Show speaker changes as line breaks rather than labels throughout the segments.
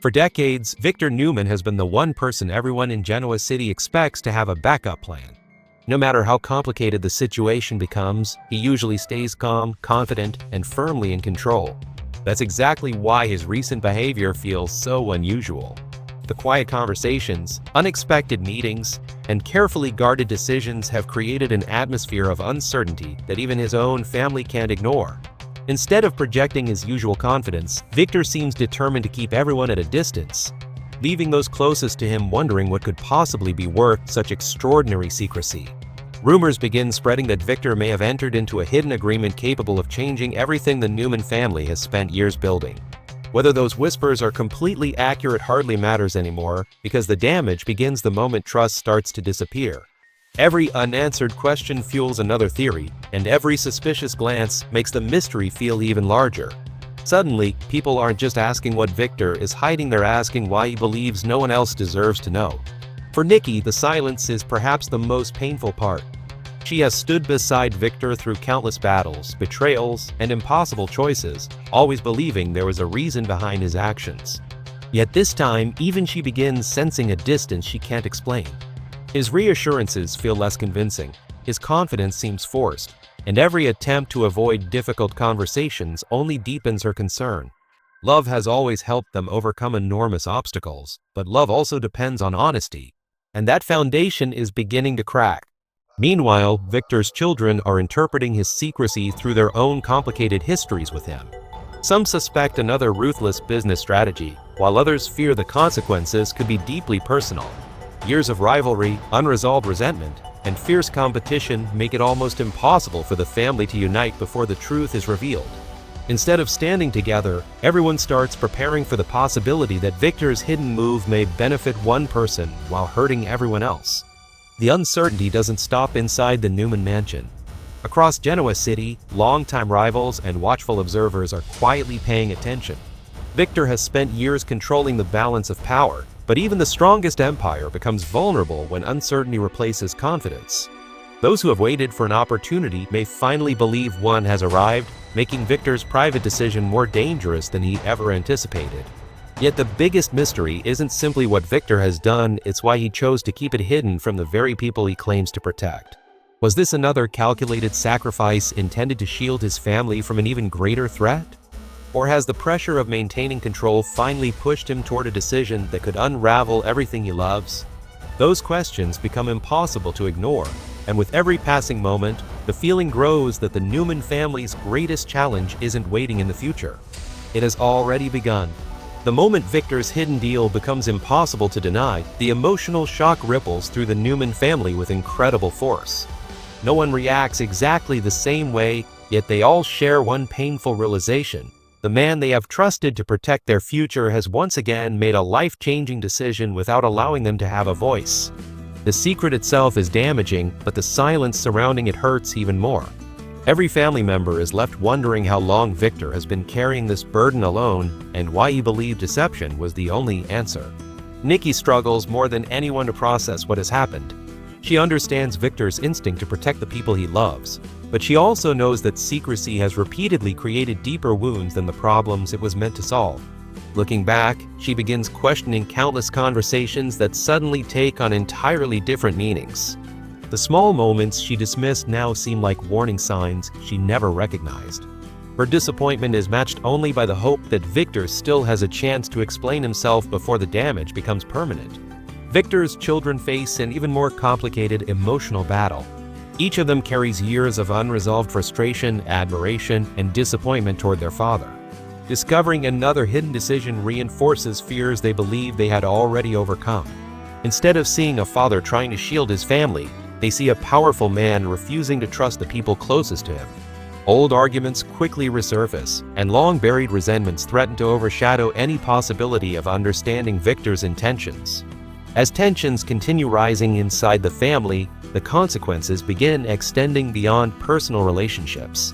For decades, Victor Newman has been the one person everyone in Genoa City expects to have a backup plan. No matter how complicated the situation becomes, he usually stays calm, confident, and firmly in control. That's exactly why his recent behavior feels so unusual. The quiet conversations, unexpected meetings, and carefully guarded decisions have created an atmosphere of uncertainty that even his own family can't ignore. Instead of projecting his usual confidence, Victor seems determined to keep everyone at a distance, leaving those closest to him wondering what could possibly be worth such extraordinary secrecy. Rumors begin spreading that Victor may have entered into a hidden agreement capable of changing everything the Newman family has spent years building. Whether those whispers are completely accurate hardly matters anymore, because the damage begins the moment trust starts to disappear. Every unanswered question fuels another theory, and every suspicious glance makes the mystery feel even larger. Suddenly, people aren't just asking what Victor is hiding, they're asking why he believes no one else deserves to know. For Nikki, the silence is perhaps the most painful part. She has stood beside Victor through countless battles, betrayals, and impossible choices, always believing there was a reason behind his actions. Yet this time, even she begins sensing a distance she can't explain. His reassurances feel less convincing, his confidence seems forced, and every attempt to avoid difficult conversations only deepens her concern. Love has always helped them overcome enormous obstacles, but love also depends on honesty, and that foundation is beginning to crack. Meanwhile, Victor's children are interpreting his secrecy through their own complicated histories with him. Some suspect another ruthless business strategy, while others fear the consequences could be deeply personal. Years of rivalry, unresolved resentment, and fierce competition make it almost impossible for the family to unite before the truth is revealed. Instead of standing together, everyone starts preparing for the possibility that Victor's hidden move may benefit one person while hurting everyone else. The uncertainty doesn't stop inside the Newman mansion. Across Genoa City, longtime rivals and watchful observers are quietly paying attention. Victor has spent years controlling the balance of power, but even the strongest empire becomes vulnerable when uncertainty replaces confidence. Those who have waited for an opportunity may finally believe one has arrived, making Victor's private decision more dangerous than he ever anticipated. Yet the biggest mystery isn't simply what Victor has done, it's why he chose to keep it hidden from the very people he claims to protect. Was this another calculated sacrifice intended to shield his family from an even greater threat? Or has the pressure of maintaining control finally pushed him toward a decision that could unravel everything he loves? Those questions become impossible to ignore, and with every passing moment, the feeling grows that the Newman family's greatest challenge isn't waiting in the future. It has already begun. The moment Victor's hidden deal becomes impossible to deny, the emotional shock ripples through the Newman family with incredible force. No one reacts exactly the same way, yet they all share one painful realization. The man they have trusted to protect their future has once again made a life-changing decision without allowing them to have a voice. The secret itself is damaging, but the silence surrounding it hurts even more. Every family member is left wondering how long Victor has been carrying this burden alone and why he believed deception was the only answer. Nikki struggles more than anyone to process what has happened. She understands Victor's instinct to protect the people he loves, but she also knows that secrecy has repeatedly created deeper wounds than the problems it was meant to solve. Looking back, she begins questioning countless conversations that suddenly take on entirely different meanings. The small moments she dismissed now seem like warning signs she never recognized. Her disappointment is matched only by the hope that Victor still has a chance to explain himself before the damage becomes permanent. Victor's children face an even more complicated emotional battle. Each of them carries years of unresolved frustration, admiration, and disappointment toward their father. Discovering another hidden decision reinforces fears they believe they had already overcome. Instead of seeing a father trying to shield his family, they see a powerful man refusing to trust the people closest to him. Old arguments quickly resurface, and long-buried resentments threaten to overshadow any possibility of understanding Victor's intentions. As tensions continue rising inside the family, the consequences begin extending beyond personal relationships.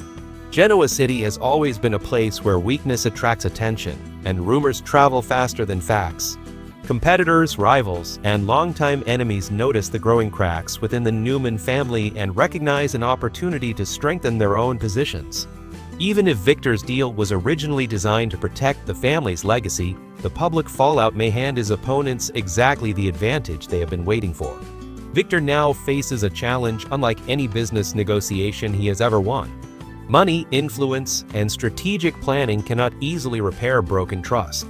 Genoa City has always been a place where weakness attracts attention, and rumors travel faster than facts. Competitors, rivals, and longtime enemies notice the growing cracks within the Newman family and recognize an opportunity to strengthen their own positions. Even if Victor's deal was originally designed to protect the family's legacy, the public fallout may hand his opponents exactly the advantage they have been waiting for. Victor now faces a challenge unlike any business negotiation he has ever won. Money, influence, and strategic planning cannot easily repair broken trust.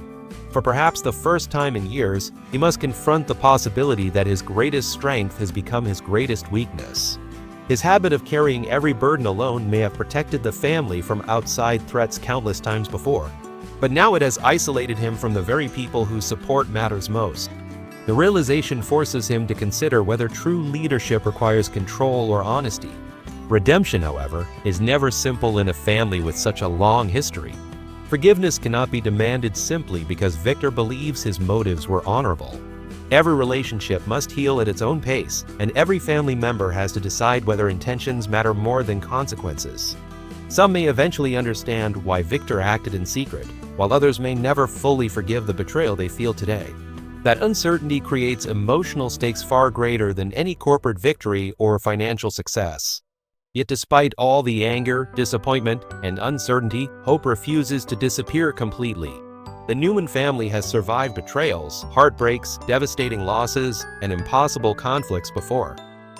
For perhaps the first time in years, he must confront the possibility that his greatest strength has become his greatest weakness. His habit of carrying every burden alone may have protected the family from outside threats countless times before, but now it has isolated him from the very people whose support matters most. The realization forces him to consider whether true leadership requires control or honesty. Redemption, however, is never simple in a family with such a long history. Forgiveness cannot be demanded simply because Victor believes his motives were honorable. Every relationship must heal at its own pace, and every family member has to decide whether intentions matter more than consequences. Some may eventually understand why Victor acted in secret, while others may never fully forgive the betrayal they feel today. That uncertainty creates emotional stakes far greater than any corporate victory or financial success. Yet despite all the anger, disappointment, and uncertainty, hope refuses to disappear completely. The Newman family has survived betrayals, heartbreaks, devastating losses, and impossible conflicts before.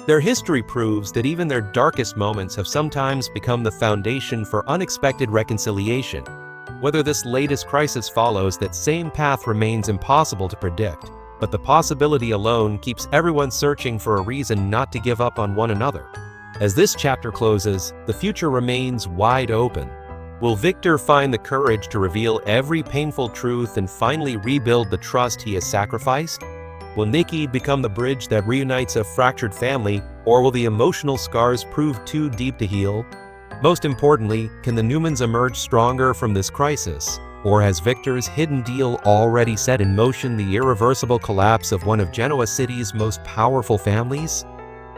Their history proves that even their darkest moments have sometimes become the foundation for unexpected reconciliation. Whether this latest crisis follows that same path remains impossible to predict, but the possibility alone keeps everyone searching for a reason not to give up on one another. As this chapter closes, the future remains wide open. Will Victor find the courage to reveal every painful truth and finally rebuild the trust he has sacrificed? Will Nikki become the bridge that reunites a fractured family, or will the emotional scars prove too deep to heal? Most importantly, can the Newmans emerge stronger from this crisis? Or has Victor's hidden deal already set in motion the irreversible collapse of one of Genoa City's most powerful families?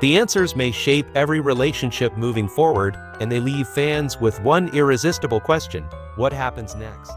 The answers may shape every relationship moving forward, and they leave fans with one irresistible question: what happens next?